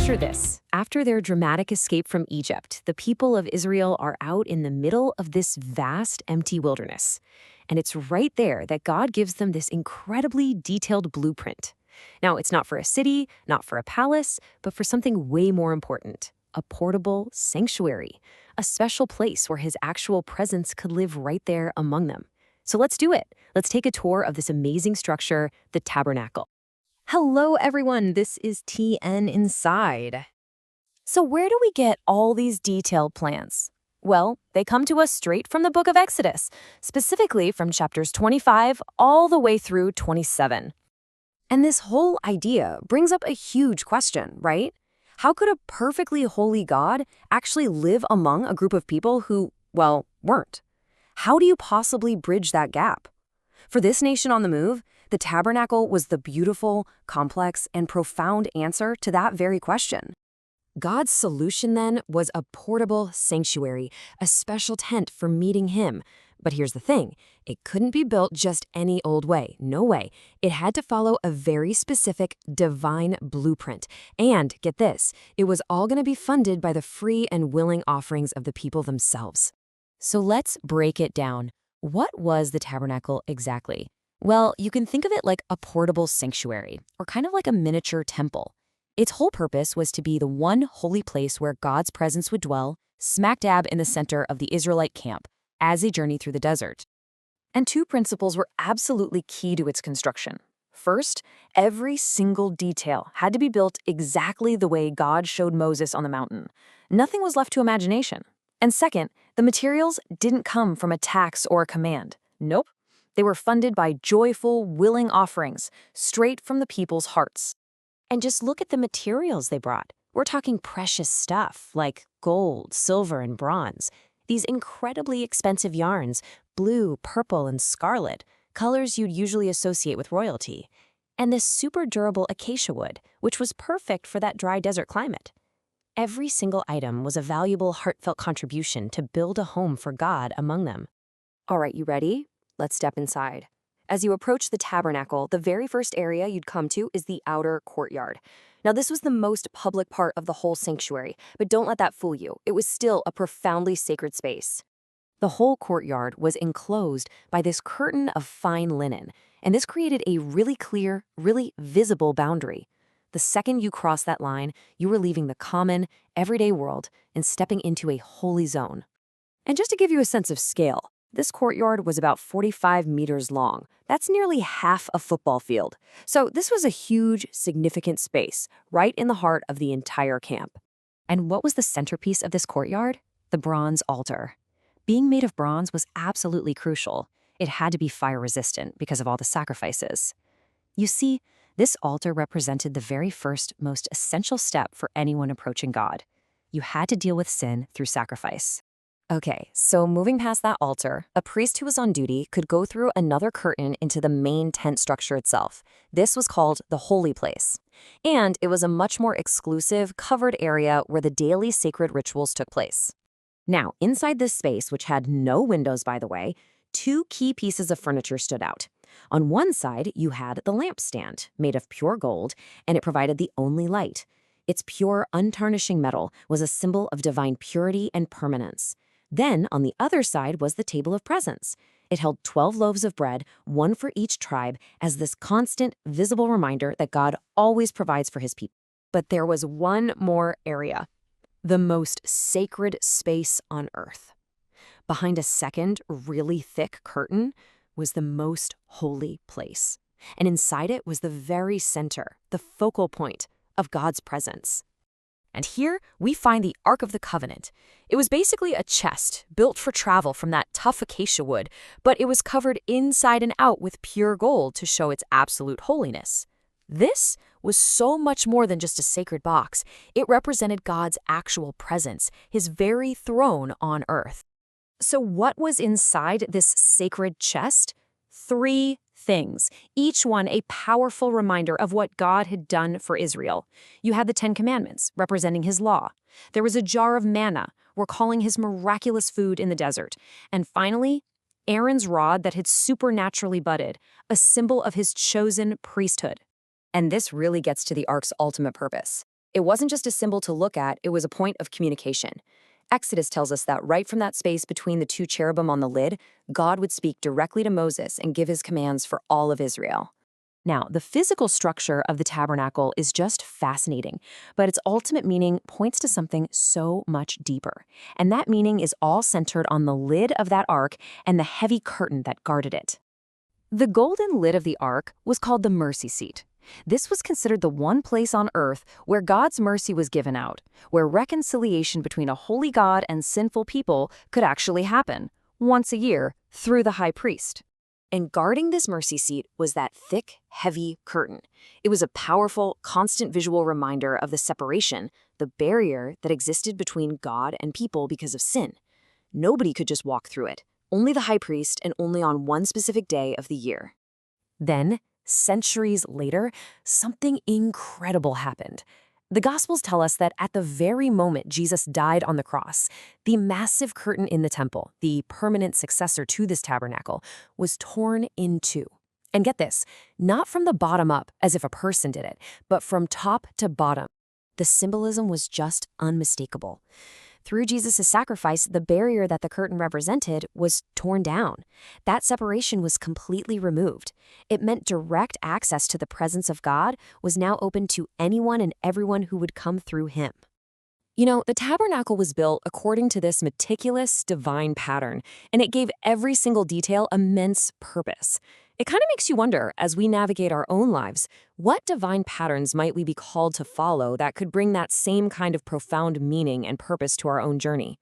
Picture this. After their dramatic escape from Egypt, the people of Israel are out in the middle of this vast, empty wilderness. And it's right there that God gives them this incredibly detailed blueprint. Now, it's not for a city, not for a palace, but for something way more important: a portable sanctuary, a special place where his actual presence could live right there among them. So let's do it. Let's take a tour of this amazing structure, the Tabernacle. Hello, everyone. This is TN Inside. So where do we get all these detailed plans? Well, they come to us straight from the book of Exodus, specifically from chapters 25 all the way through 27. And this whole idea brings up a huge question, right? How could a perfectly holy God actually live among a group of people who, well, weren't? How do you possibly bridge that gap? For this nation on the move, the tabernacle was the beautiful, complex, and profound answer to that very question. God's solution then was a portable sanctuary, a special tent for meeting him. But here's the thing, it couldn't be built just any old way. No way. It had to follow a very specific divine blueprint. And get this, it was all going to be funded by the free and willing offerings of the people themselves. So let's break it down. What was the tabernacle exactly? Well, you can think of it like a portable sanctuary, or kind of like a miniature temple. Its whole purpose was to be the one holy place where God's presence would dwell, smack dab in the center of the Israelite camp, as they journeyed through the desert. And two principles were absolutely key to its construction. First, every single detail had to be built exactly the way God showed Moses on the mountain. Nothing was left to imagination. And second, the materials didn't come from a tax or a command. Nope. They were funded by joyful, willing offerings, straight from the people's hearts. And just look at the materials they brought. We're talking precious stuff like gold, silver, and bronze. These incredibly expensive yarns, blue, purple, and scarlet, colors you'd usually associate with royalty. And this super durable acacia wood, which was perfect for that dry desert climate. Every single item was a valuable, heartfelt contribution to build a home for God among them. All right, you ready? Let's step inside. As you approach the tabernacle, the very first area you'd come to is the outer courtyard. Now, this was the most public part of the whole sanctuary, but don't let that fool you. It was still a profoundly sacred space. The whole courtyard was enclosed by this curtain of fine linen, and this created a really clear, really visible boundary. The second you crossed that line, you were leaving the common, everyday world and stepping into a holy zone. And just to give you a sense of scale, this courtyard was about 45 meters long. That's nearly half a football field. So this was a huge, significant space, right in the heart of the entire camp. And what was the centerpiece of this courtyard? The bronze altar. Being made of bronze was absolutely crucial. It had to be fire-resistant because of all the sacrifices. You see, this altar represented the very first, most essential step for anyone approaching God. You had to deal with sin through sacrifice. Okay, so moving past that altar, a priest who was on duty could go through another curtain into the main tent structure itself. This was called the holy place. And it was a much more exclusive, covered area where the daily sacred rituals took place. Now, inside this space, which had no windows, by the way, two key pieces of furniture stood out. On one side, you had the lampstand, made of pure gold, and it provided the only light. Its pure, untarnishing metal was a symbol of divine purity and permanence. Then, on the other side was the table of presence. It held 12 loaves of bread, one for each tribe, as this constant, visible reminder that God always provides for his people. But there was one more area, the most sacred space on earth. Behind a second, really thick curtain was the most holy place. And inside it was the very center, the focal point of God's presence. And here we find the Ark of the Covenant. It was basically a chest built for travel from that tough acacia wood, but it was covered inside and out with pure gold to show its absolute holiness. This was so much more than just a sacred box. It represented God's actual presence, his very throne on earth. So what was inside this sacred chest? 3 things, each one a powerful reminder of what God had done for Israel. You had the 10 Commandments, representing his law. There was a jar of manna, recalling his miraculous food in the desert. And finally, Aaron's rod that had supernaturally budded, a symbol of his chosen priesthood. And this really gets to the ark's ultimate purpose. It wasn't just a symbol to look at, it was a point of communication. Exodus tells us that right from that space between the two cherubim on the lid, God would speak directly to Moses and give his commands for all of Israel. Now, the physical structure of the tabernacle is just fascinating, but its ultimate meaning points to something so much deeper. And that meaning is all centered on the lid of that ark and the heavy curtain that guarded it. The golden lid of the ark was called the mercy seat. This was considered the one place on earth where God's mercy was given out, where reconciliation between a holy God and sinful people could actually happen, once a year, through the high priest. And guarding this mercy seat was that thick, heavy curtain. It was a powerful, constant visual reminder of the separation, the barrier that existed between God and people because of sin. Nobody could just walk through it, only the high priest and only on one specific day of the year. Then, centuries later, something incredible happened. The Gospels tell us that at the very moment Jesus died on the cross, the massive curtain in the temple, the permanent successor to this tabernacle, was torn in two. And get this, not from the bottom up, as if a person did it, but from top to bottom. The symbolism was just unmistakable. Through Jesus' sacrifice, the barrier that the curtain represented was torn down. That separation was completely removed. It meant direct access to the presence of God was now open to anyone and everyone who would come through him. You know, the tabernacle was built according to this meticulous, divine pattern, and it gave every single detail immense purpose. It kind of makes you wonder, as we navigate our own lives, what divine patterns might we be called to follow that could bring that same kind of profound meaning and purpose to our own journey?